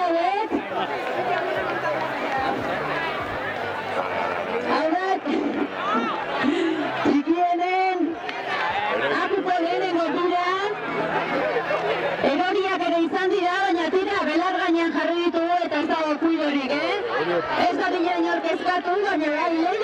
hauek. Hauek, txikienen, apuko lehenengo dira, eroriak ere izan dira, baina tira, belar gainean jarri ditugu eta ez dago kuidorik, Ez da dira inork eskatu, baina bai,